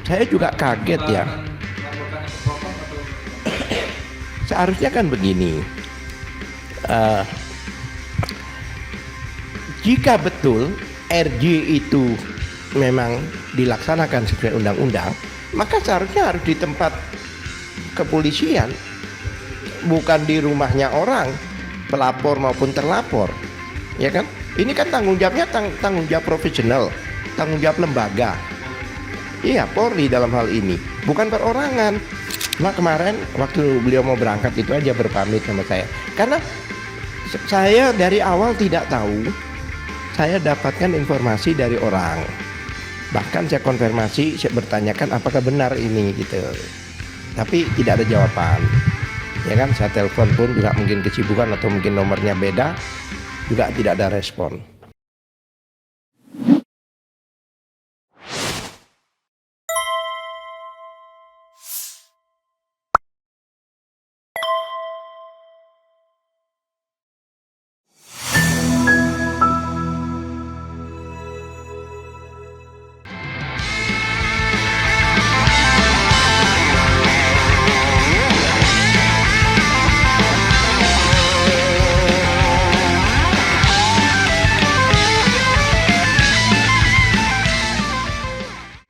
Saya juga kaget ya. Seharusnya kan begini, jika betul RJ itu memang dilaksanakan sesuai undang-undang, maka seharusnya harus di tempat kepolisian, bukan di rumahnya orang, pelapor maupun terlapor, ya kan? Ini kan tanggung jawabnya tanggung jawab profesional, tanggung jawab lembaga. Iya, Polri dalam hal ini, bukan perorangan. Nah, kemarin waktu beliau mau berangkat itu aja berpamit sama saya, karena saya dari awal tidak tahu. Saya dapatkan informasi dari orang, bahkan saya konfirmasi, saya bertanyakan apakah benar ini gitu, tapi tidak ada jawaban. Ya kan, saya telepon pun juga mungkin kesibukan atau mungkin nomornya beda, juga tidak ada respon.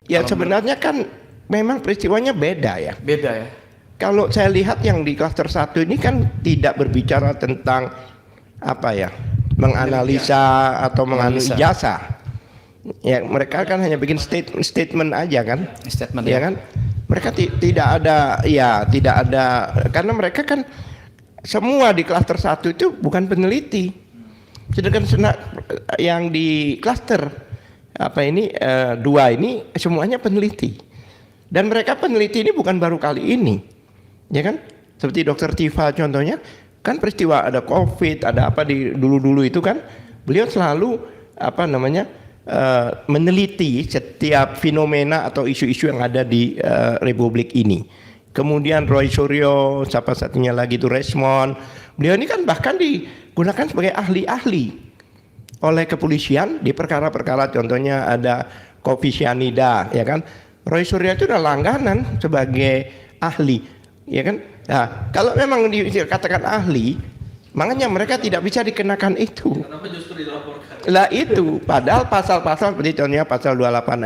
Ya sebenarnya kan memang peristiwanya beda ya. Beda ya. Kalau saya lihat yang di klaster 1 ini kan tidak berbicara tentang apa ya, menganalisa atau menganalisa ijazah. Ya mereka kan hanya bikin statement aja kan. Statement ya kan. Mereka tidak ada, ya tidak ada, karena mereka kan semua di klaster 1 itu bukan peneliti. Sedangkan yang di klaster apa ini 2 ini semuanya peneliti, dan mereka peneliti ini bukan baru kali ini, ya kan? Seperti Dokter Tifa contohnya, kan peristiwa ada COVID, ada apa di dulu-dulu itu kan, beliau selalu apa namanya meneliti setiap fenomena atau isu-isu yang ada di Republik ini. Kemudian Roy Suryo, siapa satunya lagi itu Resmond, beliau ini kan bahkan digunakan sebagai ahli-ahli oleh kepolisian di perkara-perkara, contohnya ada kopi cyanida, ya kan? Roy Suryo itu udah langganan sebagai ahli, ya kan? Nah, kalau memang dikatakan ahli, makanya mereka tidak bisa dikenakan itu. Kenapa justru dilaporkan? Lah itu, padahal pasal-pasal seperti contohnya pasal 28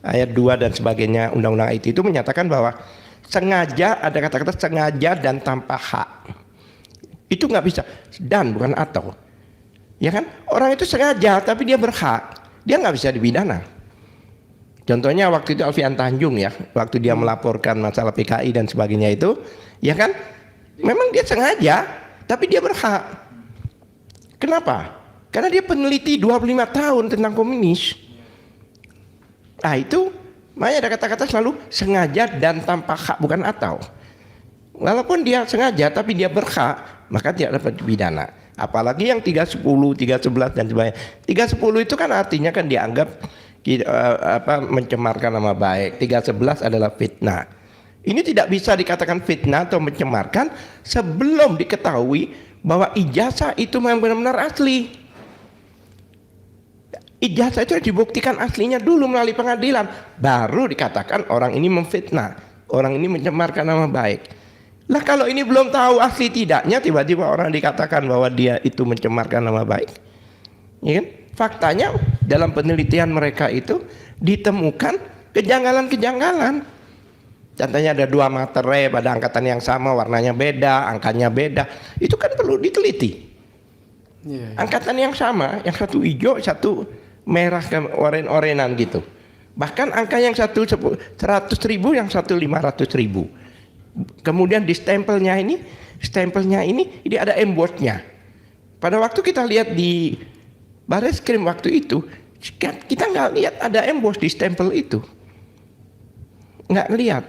ayat 2 dan sebagainya Undang-Undang IT itu menyatakan bahwa sengaja, ada kata-kata sengaja dan tanpa hak. Itu nggak bisa, dan bukan atau. Ya kan, orang itu sengaja tapi dia berhak, dia nggak bisa dipidana. Contohnya waktu itu Alfian Tanjung ya, waktu dia melaporkan masalah PKI dan sebagainya itu, ya kan, memang dia sengaja tapi dia berhak. Kenapa? Karena dia peneliti 25 tahun tentang komunis. Nah itu, makanya ada kata-kata selalu sengaja dan tanpa hak, bukan atau. Walaupun dia sengaja tapi dia berhak, maka tidak dapat dipidana. Apalagi yang 310, 311 dan sebagainya. 310 itu kan artinya kan dianggap mencemarkan nama baik. 311 adalah fitnah. Ini tidak bisa dikatakan fitnah atau mencemarkan sebelum diketahui bahwa ijazah itu memang benar-benar asli. Ijazah itu dibuktikan aslinya dulu melalui pengadilan, baru dikatakan orang ini memfitnah, orang ini mencemarkan nama baik. Lah kalau ini belum tahu asli tidaknya, tiba-tiba orang dikatakan bahwa dia itu mencemarkan nama baik, ya kan? Faktanya dalam penelitian mereka itu ditemukan kejanggalan-kejanggalan. Contohnya ada 2 materai pada angkatan yang sama, warnanya beda, angkanya beda. Itu kan perlu diteliti. Angkatan yang sama, yang satu hijau, satu merah ke oren-orenan gitu. Bahkan angka yang satu 100.000, yang satu 500.000. Kemudian di stempelnya ini ada embossnya. Pada waktu kita lihat di Bareskrim waktu itu, kita nggak lihat ada emboss di stempel itu, nggak lihat.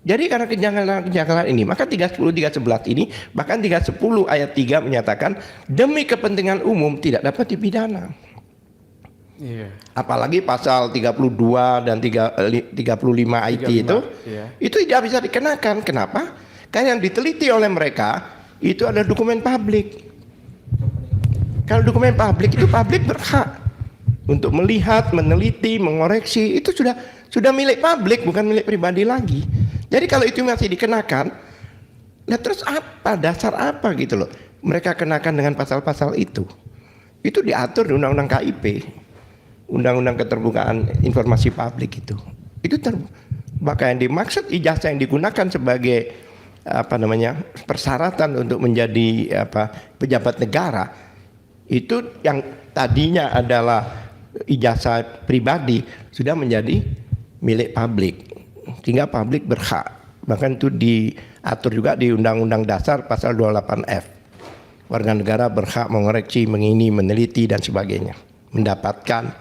Jadi karena kejanggalan ini, maka 310, 311 ini, bahkan 310 ayat 3 menyatakan demi kepentingan umum tidak dapat dipidana. Apalagi pasal 32 dan 35 IT itu tidak bisa dikenakan. Kenapa? Karena yang diteliti oleh mereka itu ada dokumen publik. Kalau dokumen publik itu publik berhak untuk melihat, meneliti, mengoreksi, itu sudah milik publik, bukan milik pribadi lagi. Jadi kalau itu masih dikenakan, nah terus apa, dasar apa gitu loh mereka kenakan dengan pasal-pasal itu? Itu diatur di Undang-Undang KIP, Undang-Undang Keterbukaan Informasi Publik itu. Maka yang dimaksud ijazah yang digunakan sebagai persyaratan untuk menjadi pejabat negara itu yang tadinya adalah ijazah pribadi sudah menjadi milik publik, sehingga publik berhak. Bahkan itu diatur juga di Undang-Undang Dasar pasal 28F. Warga negara berhak mengoreksi, mengini, meneliti dan sebagainya, mendapatkan.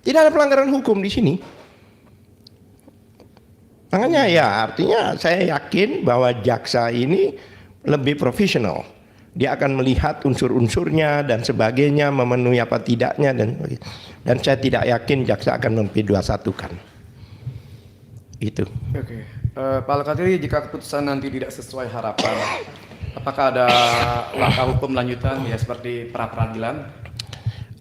Tidak ada pelanggaran hukum di sini. Makanya ya artinya saya yakin bahwa jaksa ini lebih profesional. Dia akan melihat unsur-unsurnya dan sebagainya, memenuhi apa tidaknya dan saya tidak yakin jaksa akan memp21-kan. Itu. Oke. Pak Al-Khatiri, jika keputusan nanti tidak sesuai harapan, apakah ada langkah hukum lanjutan ya seperti pra-peradilan?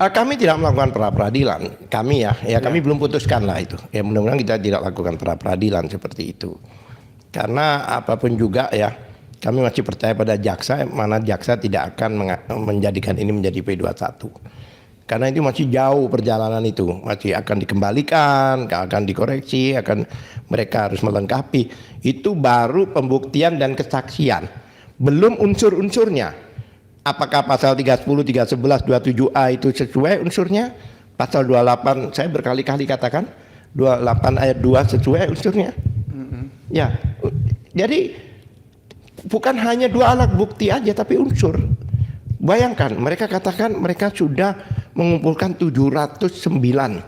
Kami tidak melakukan pra-peradilan. Kami kami belum putuskan lah itu. Ya mudah-mudahan kita tidak lakukan pra-peradilan seperti itu. Karena apapun juga ya, kami masih percaya pada jaksa, mana jaksa tidak akan menjadikan ini menjadi P21. Karena itu masih jauh perjalanan itu, masih akan dikembalikan, akan dikoreksi, mereka harus melengkapi. Itu baru pembuktian dan kesaksian, belum unsur-unsurnya. Apakah pasal 310, 311, 27A itu sesuai unsurnya? Pasal 28 saya berkali-kali katakan 28 ayat 2 sesuai unsurnya. Ya, jadi bukan hanya 2 alat bukti aja tapi unsur. Bayangkan mereka katakan mereka sudah mengumpulkan 709.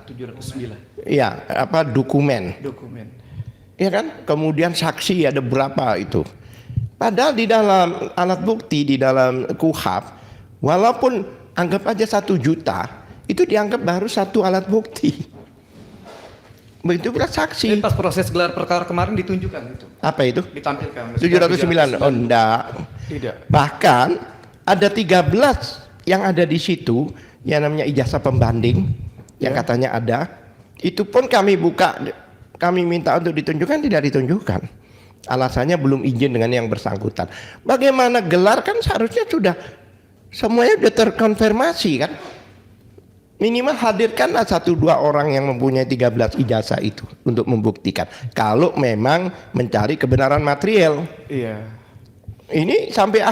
Ya, dokumen. Ya kan? Kemudian saksi ada berapa itu? Padahal di dalam alat bukti, di dalam KUHP, walaupun anggap aja 1 juta, itu dianggap baru 1 alat bukti. Begitu pula saksi. Pas proses gelar perkara kemarin ditunjukkan itu. Apa itu? Ditampilkan. 709. Oh enggak. Tidak. Bahkan ada 13 yang ada di situ yang namanya ijazah pembanding yang katanya ada. Itu pun kami buka, kami minta untuk ditunjukkan, tidak ditunjukkan. Alasannya belum izin dengan yang bersangkutan. Bagaimana gelar kan seharusnya sudah semuanya sudah terkonfirmasi kan. Minimal hadirkanlah 1-2 orang yang mempunyai 13 ijazah itu untuk membuktikan. Kalau memang mencari kebenaran material. Iya. Ini sampai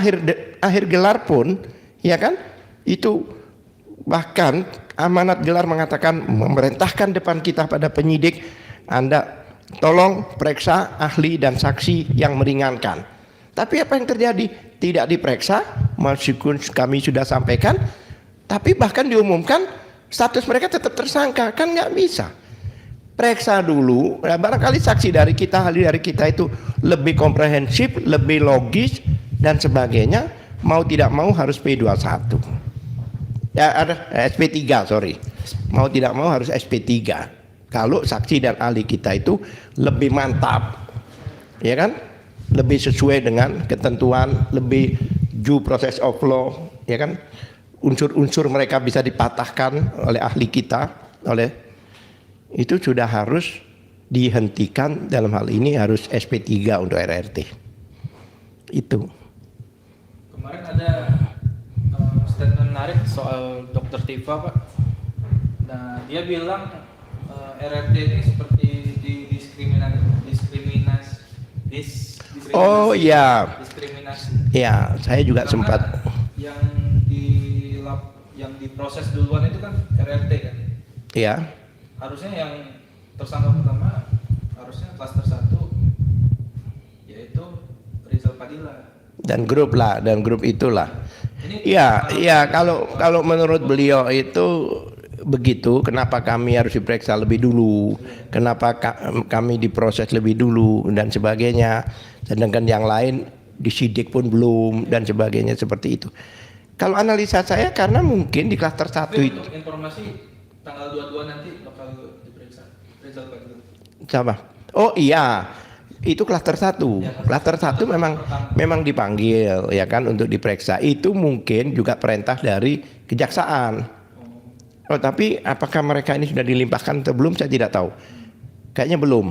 akhir gelar pun, ya kan? Itu bahkan amanat gelar mengatakan, memerintahkan depan kita pada penyidik, Anda tolong periksa ahli dan saksi yang meringankan. Tapi apa yang terjadi? Tidak diperiksa, meskipun kami sudah sampaikan, tapi bahkan diumumkan status mereka tetap tersangka, kan nggak bisa. Periksa dulu, nah barangkali saksi dari kita, ahli dari kita itu lebih komprehensif, lebih logis dan sebagainya. Mau tidak mau harus P21. Ya ada SP3, sorry. Mau tidak mau harus SP3. Kalau saksi dan ahli kita itu lebih mantap, ya kan? Lebih sesuai dengan ketentuan, lebih due process of law, ya kan? Unsur-unsur mereka bisa dipatahkan oleh ahli kita, itu sudah harus dihentikan. Dalam hal ini harus SP3 untuk RRT. Itu. Kemarin ada statement menarik soal Dr. Tifa, Pak. Nah, dia bilang RRT ini seperti diskriminasi. Oh iya. Diskriminasi. Ya, saya juga karena sempat. Yang diproses duluan itu kan RRT kan. Iya. Harusnya yang tersangka pertama harusnya klaster 1 yaitu Rizal Padilla. Dan grup itulah. Iya, kalau menurut beliau itu begitu, kenapa kami harus diperiksa lebih dulu, kenapa kami diproses lebih dulu dan sebagainya, sedangkan yang lain disidik pun belum dan sebagainya seperti itu. Kalau analisa saya karena mungkin di klaster 1 itu. Untuk informasi tanggal 22 nanti bakal diperiksa Rizal Padilla. Siapa? Oh iya. Itu klaster 1. Klaster 1 memang dipanggil ya kan untuk diperiksa. Itu mungkin juga perintah dari kejaksaan. Oh, tapi apakah mereka ini sudah dilimpahkan atau belum saya tidak tahu. Kayaknya belum.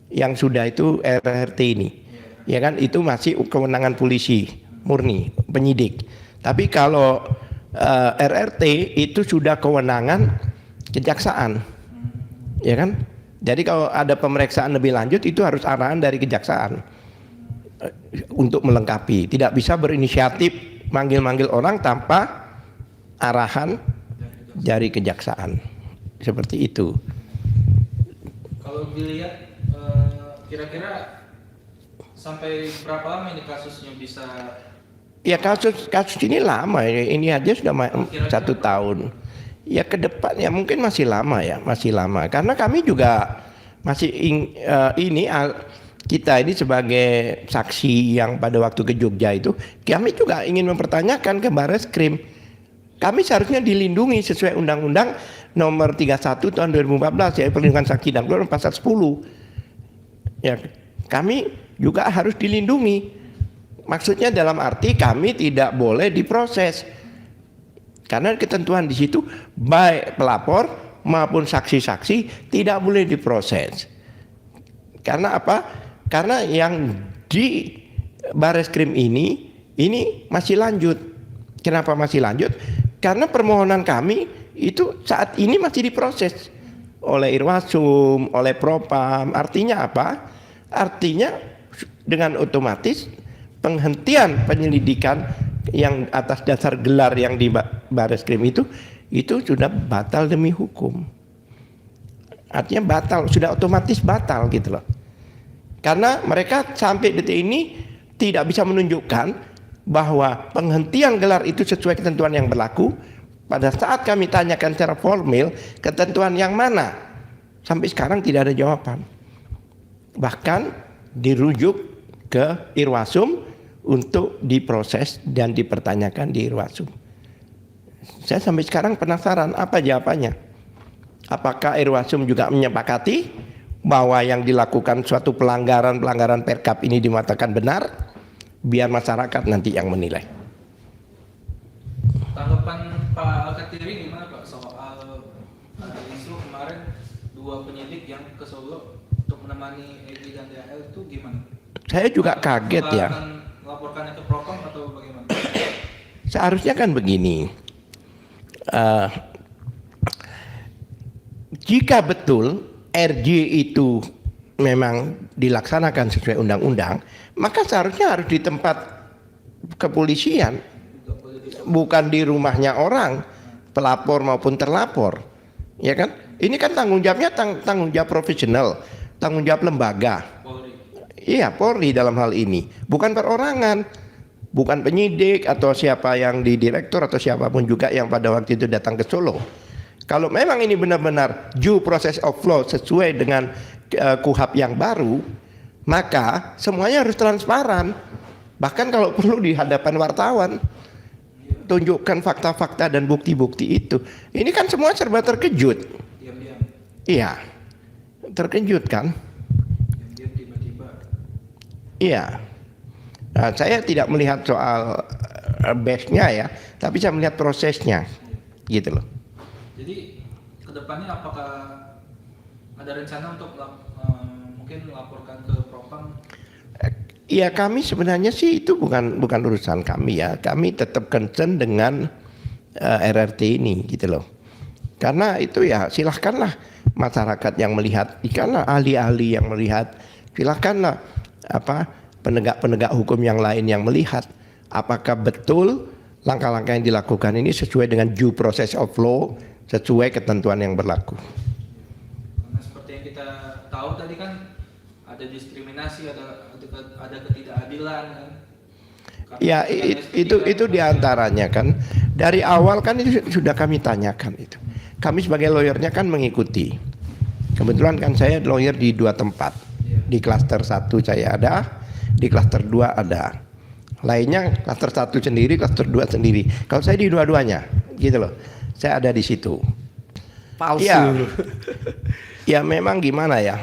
Yang sudah itu RRT ini. Ya kan, itu masih kewenangan polisi murni, penyidik. Tapi kalau RRT itu sudah kewenangan kejaksaan. Ya kan? Jadi kalau ada pemeriksaan lebih lanjut itu harus arahan dari kejaksaan untuk melengkapi. Tidak bisa berinisiatif manggil-manggil orang tanpa arahan dari kejaksaan. Seperti itu. Kalau dilihat kira-kira sampai berapa lama ini kasusnya bisa? Ya kasus ini lama, ini aja sudah 1 tahun. Ya ke depan ya mungkin masih lama ya, masih lama. Karena kami juga masih kita ini sebagai saksi yang pada waktu ke Jogja itu, kami juga ingin mempertanyakan ke Barreskrim. Kami seharusnya dilindungi sesuai Undang-Undang Nomor 31 Tahun 2014 ya, Perlindungan Saksi dan Korban pasal 10. Ya, kami juga harus dilindungi. Maksudnya dalam arti kami tidak boleh diproses. Karena ketentuan di situ baik pelapor maupun saksi-saksi tidak boleh diproses. Karena apa? Karena yang di Barreskrim ini masih lanjut. Kenapa masih lanjut? Karena permohonan kami itu saat ini masih diproses oleh Irwasum, oleh Propam. Artinya apa? Artinya dengan otomatis penghentian penyelidikan yang atas dasar gelar yang di Barreskrim itu sudah batal demi hukum. Artinya batal, sudah otomatis batal gitu loh. Karena mereka sampai detik ini tidak bisa menunjukkan bahwa penghentian gelar itu sesuai ketentuan yang berlaku. Pada saat kami tanyakan secara formal ketentuan yang mana, sampai sekarang tidak ada jawaban. Bahkan dirujuk ke Irwasum untuk diproses dan dipertanyakan di Irwasum. Saya sampai sekarang penasaran apa jawabannya. Apakah Irwasum juga menyepakati bahwa yang dilakukan suatu pelanggaran Perkap ini dimatakan benar? Biar masyarakat nanti yang menilai. Tanggapan Pak Alkatiri gimana Pak soal isu kemarin 2 penyidik yang ke Solo untuk menemani Egy dan DHL itu gimana? Saya juga kaget ya. Laporkannya ke Propam atau bagaimana? Seharusnya kan begini, jika betul RJ itu memang dilaksanakan sesuai undang-undang, maka seharusnya harus di tempat kepolisian, bukan di rumahnya orang, pelapor maupun terlapor, ya kan? Ini kan tanggung jawabnya tanggung jawab profesional, tanggung jawab lembaga. Iya, Polri dalam hal ini, bukan perorangan, bukan penyidik atau siapa yang di direktur atau siapapun juga yang pada waktu itu datang ke Solo. Kalau memang ini benar-benar due process of law sesuai dengan KUHAP yang baru, maka semuanya harus transparan. Bahkan kalau perlu di hadapan wartawan, tunjukkan fakta-fakta dan bukti-bukti itu. Ini kan semua serba terkejut. Diam-diam. Iya, terkejut kan? Diam-diam tiba-tiba. Iya. Nah, saya tidak melihat soal base-nya ya, tapi saya melihat prosesnya, gitu loh. Jadi kedepannya apakah ada rencana untuk mungkin melaporkan ke Propam? Ya kami sebenarnya sih itu bukan urusan kami ya. Kami tetap concern dengan RRT ini, gitu loh. Karena itu ya silahkanlah masyarakat yang melihat, ikanlah ahli-ahli yang melihat, silahkanlah penegak-penegak hukum yang lain yang melihat apakah betul langkah-langkah yang dilakukan ini sesuai dengan due process of law, sesuai ketentuan yang berlaku. Karena seperti yang kita tahu tadi kan ada diskriminasi, ada ketidakadilan kan. Ya itu diantaranya kan dari awal kan itu sudah kami tanyakan itu. Kami sebagai lawyernya kan mengikuti. Kebetulan kan saya lawyer di 2 tempat. Di klaster 1 saya ada, di klaster 2 ada. Lainnya klaster 1 sendiri, klaster 2 sendiri. Kalau saya di dua-duanya, gitu loh. Saya ada di situ. Palsu. Ya memang gimana ya?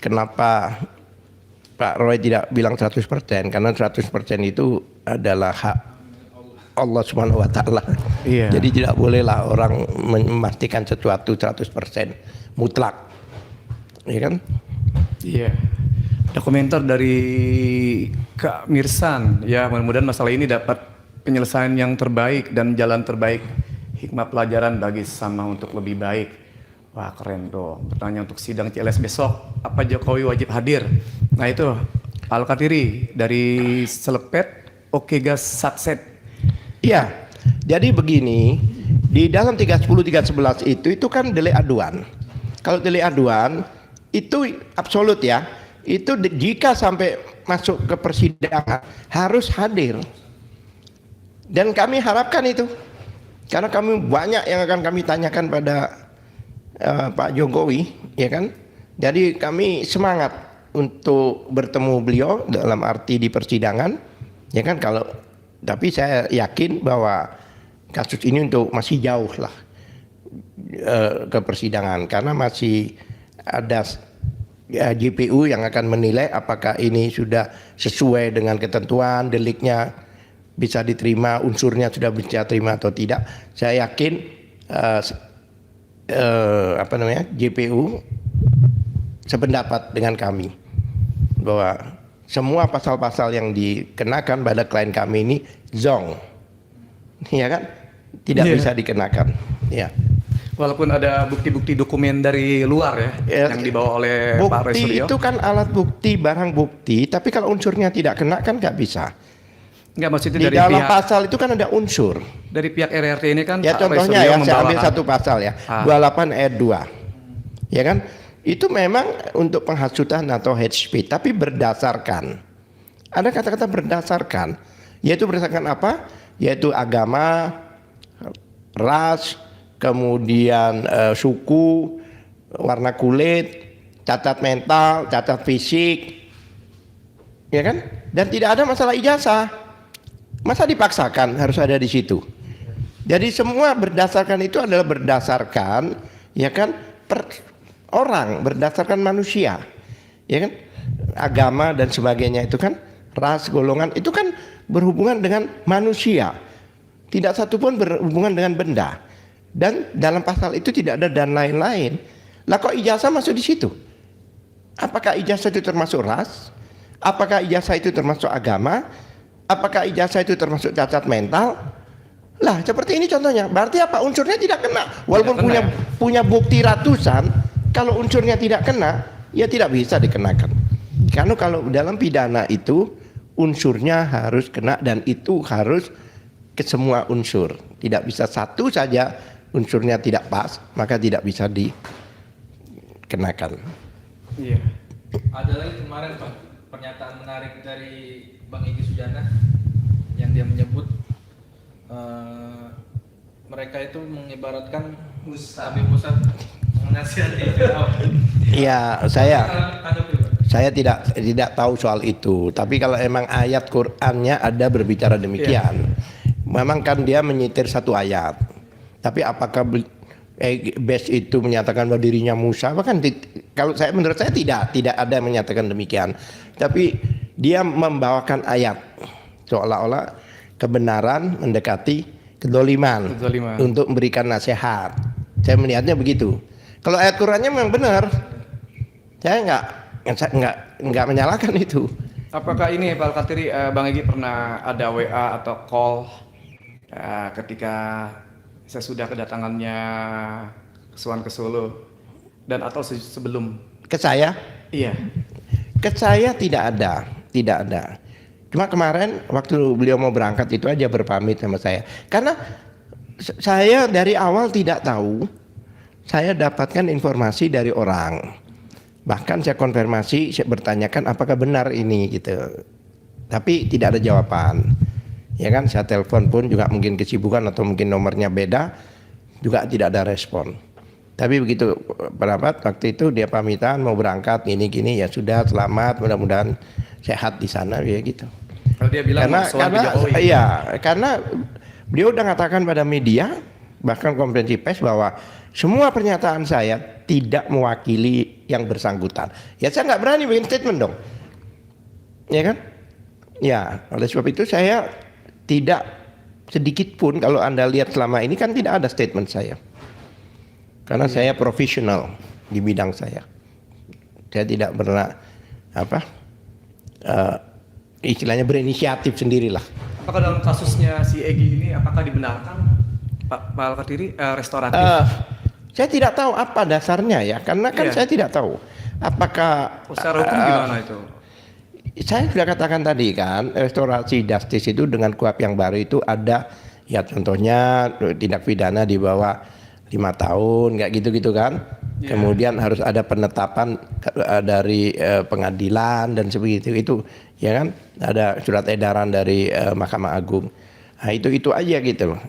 Kenapa Pak Roy tidak bilang 100%? Karena 100% itu adalah hak Allah Subhanahu wa taala. Iya. Jadi tidak bolehlah orang memastikan sesuatu 100% mutlak. ya kan? Iya. Ada komentar dari Kak Mirsan. Ya, mudah-mudahan masalah ini dapat penyelesaian yang terbaik dan jalan terbaik. Hikmah pelajaran bagi sama untuk lebih baik. Wah, keren tuh. Pertanyaan untuk sidang CLS besok. Apa Jokowi wajib hadir? Nah itu, Pak Al-Katiri dari Selepet, Oke Gas Satset. Iya, jadi begini, di dalam 310 311 itu kan delik aduan. Kalau delik aduan itu absolut ya. Itu jika sampai masuk ke persidangan harus hadir. Dan kami harapkan itu. Karena kami banyak yang akan kami tanyakan pada Pak Jokowi, ya kan? Jadi kami semangat untuk bertemu beliau dalam arti di persidangan, ya kan? Tapi saya yakin bahwa kasus ini masih jauh lah ke persidangan karena masih ada JPU yang akan menilai apakah ini sudah sesuai dengan ketentuan deliknya bisa diterima, unsurnya sudah bisa diterima atau tidak. Saya yakin JPU sependapat dengan kami bahwa semua pasal-pasal yang dikenakan pada klien kami ini zong, ya kan, tidak bisa dikenakan, ya. Walaupun ada bukti-bukti dokumen dari luar ya, yang dibawa oleh Pak Roy Bukti Suryo. itu kan alat bukti, barang bukti, tapi kalau unsurnya tidak kena kan nggak bisa. Enggak, maksudnya Di dari dalam pihak pasal itu kan ada unsur. dari pihak RRT ini kan Ya Pak Roy contohnya Suryo ya, saya ambil membawakan- satu pasal ya, 28 ayat 2, ya kan. Itu memang untuk penghasutan atau hate speech, tapi berdasarkan. Ada kata-kata berdasarkan, yaitu berdasarkan apa? Yaitu agama, ras, kemudian suku, warna kulit, cacat mental, cacat fisik, ya kan? Dan tidak ada masalah ijazah. Masa dipaksakan harus ada di situ? Jadi semua berdasarkan itu adalah berdasarkan, ya kan, orang, berdasarkan manusia, ya kan, agama dan sebagainya itu kan, ras, golongan itu kan berhubungan dengan manusia, tidak satupun berhubungan dengan benda. Dan dalam pasal itu tidak ada dan lain-lain. Lah kok ijazah masuk di situ? Apakah ijazah itu termasuk ras? Apakah ijazah itu termasuk agama? Apakah ijazah itu termasuk cacat mental? Lah seperti ini contohnya. Berarti apa? Unsurnya tidak kena. Walaupun punya bukti ratusan, kalau unsurnya tidak kena, ya tidak bisa dikenakan. Karena kalau dalam pidana itu unsurnya harus kena dan itu harus ke semua unsur. Tidak bisa satu saja unsurnya tidak pas, maka tidak bisa dikenakan. Iya. Ada lagi kemarin Pak, pernyataan menarik dari Bang Egy Sujana yang dia menyebut mereka itu mengibaratkan Habib Musab menasihati Fir'aun. Iya, saya tidak tahu soal itu. Tapi kalau emang ayat Qur'annya ada berbicara demikian, memang kan dia menyitir satu ayat. Tapi apakah Bes itu menyatakan bahwa dirinya Musa? Bahkan kalau menurut saya tidak ada yang menyatakan demikian. Tapi dia membawakan ayat seolah-olah kebenaran mendekati kedoliman untuk memberikan nasihat. Saya melihatnya begitu. Kalau ayat Qur'annya memang benar, saya nggak menyalahkan itu. Apakah ini Pak Al-Katiri, Bang Egy pernah ada WA atau call ketika sesudah kedatangannya Kesuan ke Solo dan atau sebelum? Ke saya? Iya. Ke saya tidak ada. Cuma kemarin waktu beliau mau berangkat itu aja berpamit sama saya. Karena saya dari awal tidak tahu. Saya dapatkan informasi dari orang. Bahkan saya konfirmasi, saya bertanyakan apakah benar ini gitu. Tapi tidak ada jawaban. Ya kan, saya telepon pun juga mungkin kesibukan atau mungkin nomornya beda, juga tidak ada respon. Tapi begitu pendapat waktu itu dia pamitan mau berangkat gini ya sudah, selamat, mudah-mudahan sehat di sana ya gitu. Kalau dia bilang karena beliau udah mengatakan pada media bahkan konferensi pers bahwa semua pernyataan saya tidak mewakili yang bersangkutan. Ya saya nggak berani bikin statement dong, ya kan? Ya oleh sebab itu saya tidak sedikit pun, kalau Anda lihat selama ini kan tidak ada statement saya. Karena saya profesional di bidang saya. Saya tidak pernah istilahnya berinisiatif sendirilah. Apakah dalam kasusnya si Egy ini apakah dibenarkan Pak Al-Katiri restoratif? Saya tidak tahu apa dasarnya ya, karena kan Iya. saya tidak tahu apakah Secara hukum gimana itu? saya sudah katakan tadi kan, restorasi justice itu dengan KUHP yang baru itu ada ya contohnya tindak pidana di bawah 5 tahun, nggak gitu-gitu kan. Iya. Kemudian harus ada penetapan dari pengadilan dan sebegitu itu, ya kan? Ada surat edaran dari Mahkamah Agung. Nah, itu aja gitu loh.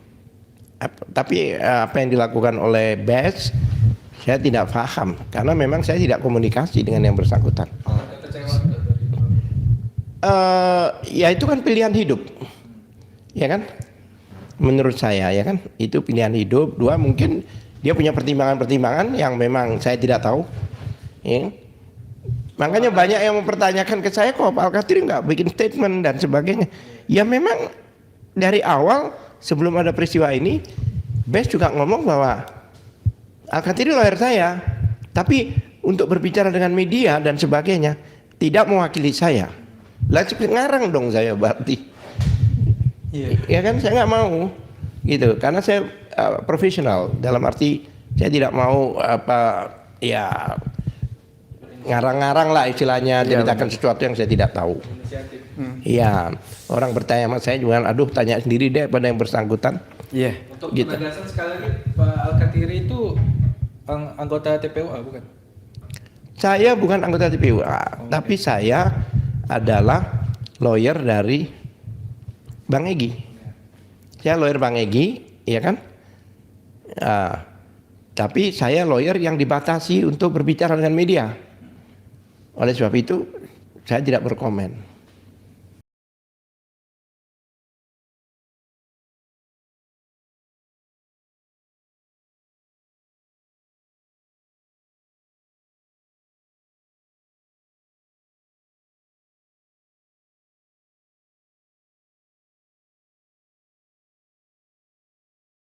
Tapi apa yang dilakukan oleh BES saya tidak paham karena memang saya tidak komunikasi dengan yang bersangkutan. Ada kecewaan nggak dari Ya itu kan pilihan hidup, ya kan? Menurut saya ya kan, itu pilihan hidup. Dua, mungkin dia punya pertimbangan-pertimbangan yang memang saya tidak tahu. Ya. Makanya banyak yang mempertanyakan ke saya, kok Pak Al-Katiri nggak bikin statement dan sebagainya. Ya memang dari awal sebelum ada peristiwa ini, BES juga ngomong bahwa Al-Katiri lawyer saya, tapi untuk berbicara dengan media dan sebagainya tidak mewakili saya. Lah ngarang dong saya berarti. Iya. Ya kan saya nggak mau gitu karena saya profesional dalam arti saya tidak mau ya ngarang-ngarang lah istilahnya ceritakan sesuatu yang saya tidak tahu. inisiatif? Iya, orang bertanya sama saya juga, aduh tanya sendiri deh pada yang bersangkutan. Iya. Untuk Gitu. penegasan sekali lagi, Pak Al-Katiri itu anggota TPUA bukan? Saya bukan anggota TPUA, tapi saya adalah lawyer dari Bang Egy. Saya lawyer Bang Egy, ya kan? Tapi saya lawyer yang dibatasi untuk berbicara dengan media. Oleh sebab itu, saya tidak berkomen.